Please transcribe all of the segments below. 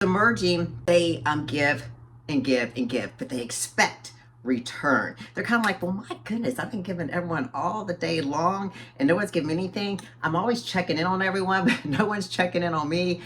The merging, they give and give and give, but they expect return. They're kind of like, well, my goodness, I've been giving everyone all the day long and no one's giving me anything. I'm always checking in on everyone, but no one's checking in on me.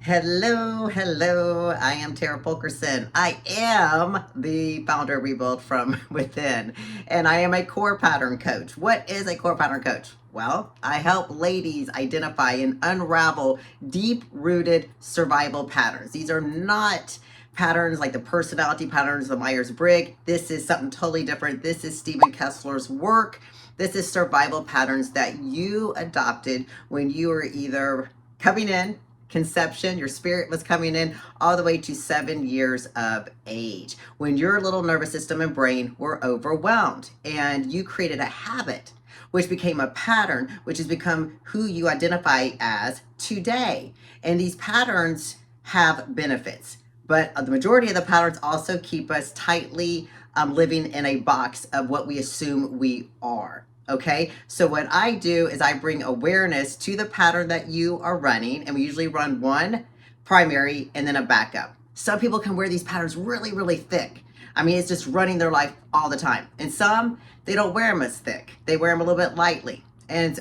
Hello. I am Tara Fulkerson. I am the founder of Rebuild from Within, and I am a core pattern coach. What is a core pattern coach? Well, I help ladies identify and unravel deep-rooted survival patterns. These are not patterns like the personality patterns, the Myers-Briggs. This is something totally different. This is Stephen Kessler's work. This is survival patterns that you adopted when you were either coming in conception, your spirit was coming in, all the way to 7 years of age, when your little nervous system and brain were overwhelmed, and you created a habit which became a pattern, which has become who you identify as today. And these patterns have benefits, but the majority of the patterns also keep us tightly living in a box of what we assume we are. Okay, so what I do is I bring awareness to the pattern that you are running, and we usually run one primary and then a backup. Some people can wear these patterns really, really thick. I mean, it's just running their life all the time. And some, they don't wear them as thick. They wear them a little bit lightly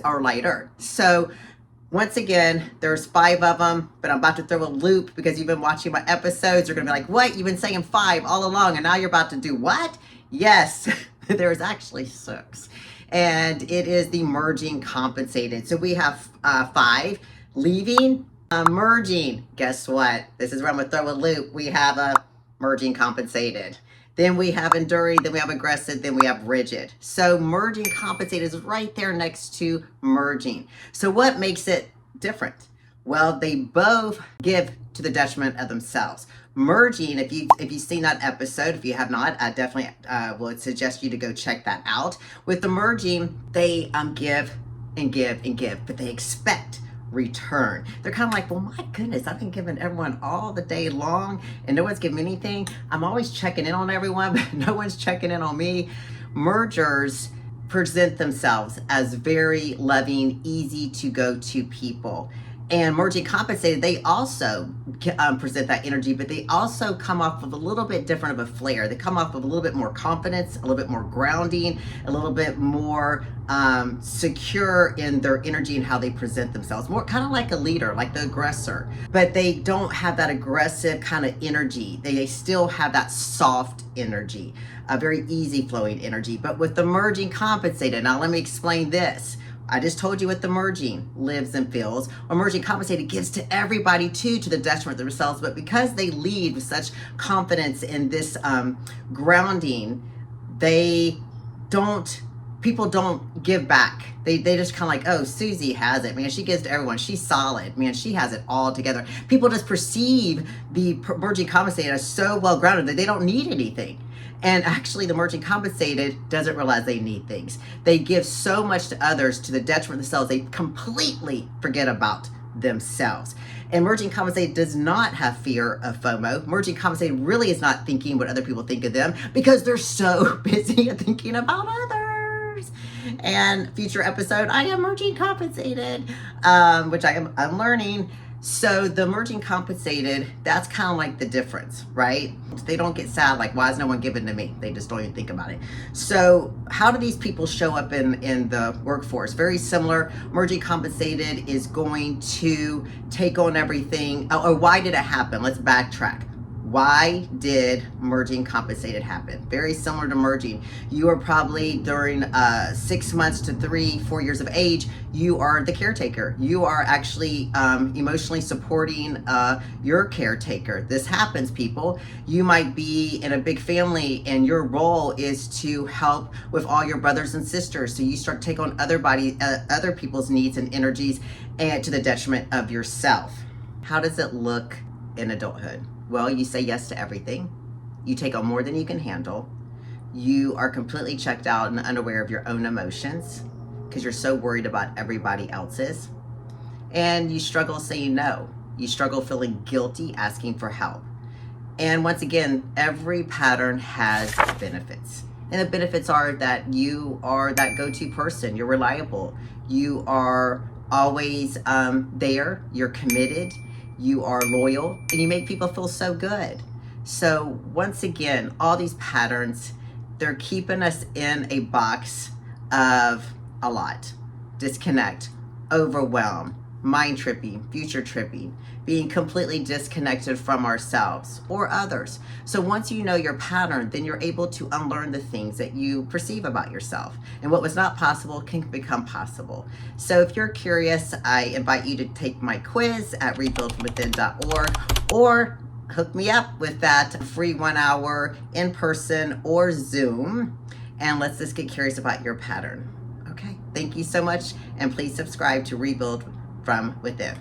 or lighter. So once again, there's 5 of them, but I'm about to throw a loop because you've been watching my episodes. You're gonna be like, what? You've been saying 5 all along, and now you're about to do what? Yes, there's actually 6. And it is the merging compensated. So we have 5, leaving, merging. Guess what? This is where I'm gonna throw a loop. We have a merging compensated. Then we have enduring, then we have aggressive, then we have rigid. So merging compensated is right there next to merging. So what makes it different? Well, they both give to the detriment of themselves. Merging, if you've seen that episode, if you have not, I definitely would suggest you to go check that out. With the merging, they give and give and give, but they expect return. They're kind of like, well, my goodness, I've been giving everyone all the day long and no one's giving me anything. I'm always checking in on everyone, but no one's checking in on me. Mergers present themselves as very loving, easy to go to people. And merging compensated, they also present that energy, but they also come off with a little bit different of a flair. They come off with a little bit more confidence, a little bit more grounding, a little bit more secure in their energy and how they present themselves. More kind of like a leader, like the aggressor, but they don't have that aggressive kind of energy. They still have that soft energy, a very easy flowing energy. But with the merging compensated, now let me explain this. I just told you what the merging lives and feels. Or merging compensated gives to everybody too, to the detriment of themselves. But because they lead with such confidence in this grounding, people don't give back. They just kind of like, oh, Susie has it. Man, she gives to everyone. She's solid. Man, she has it all together. People just perceive the merging compensated as so well grounded that they don't need anything. And actually, the merging compensated doesn't realize they need things. They give so much to others to the detriment of themselves. They completely forget about themselves. And merging compensated does not have fear of FOMO. Merging compensated really is not thinking what other people think of them because they're so busy thinking about others. And future episode, I am merging compensated, which I'm learning. So the merging compensated, that's kind of like the difference, right? They don't get sad like, why is no one giving to me? They just don't even think about it. So how do these people show up in the workforce? Very similar. Merging compensated is going to take on everything. Or why did it happen? Let's backtrack. Why did merging compensated happen? Very similar to merging. You are probably during 6 months to 3-4 years of age, you are the caretaker. You are actually emotionally supporting your caretaker. This happens, people. You might be in a big family and your role is to help with all your brothers and sisters. So you start to take on other people's needs and energies, and to the detriment of yourself. How does it look in adulthood? Well, you say yes to everything. You take on more than you can handle. You are completely checked out and unaware of your own emotions because you're so worried about everybody else's. And you struggle saying no. You struggle feeling guilty, asking for help. And once again, every pattern has benefits. And the benefits are that you are that go-to person. You're reliable. You are always there. You're committed. You are loyal. And you make people feel so good. So once again, all these patterns, they're keeping us in a box of a lot. Disconnect, overwhelm, mind tripping, future tripping, being completely disconnected from ourselves or others. So once you know your pattern, then you're able to unlearn the things that you perceive about yourself. And what was not possible can become possible. So if you're curious, I invite you to take my quiz at rebuildwithin.org or hook me up with that free 1 hour in person or Zoom. And let's just get curious about your pattern. Okay, thank you so much. And please subscribe to Rebuild from Within.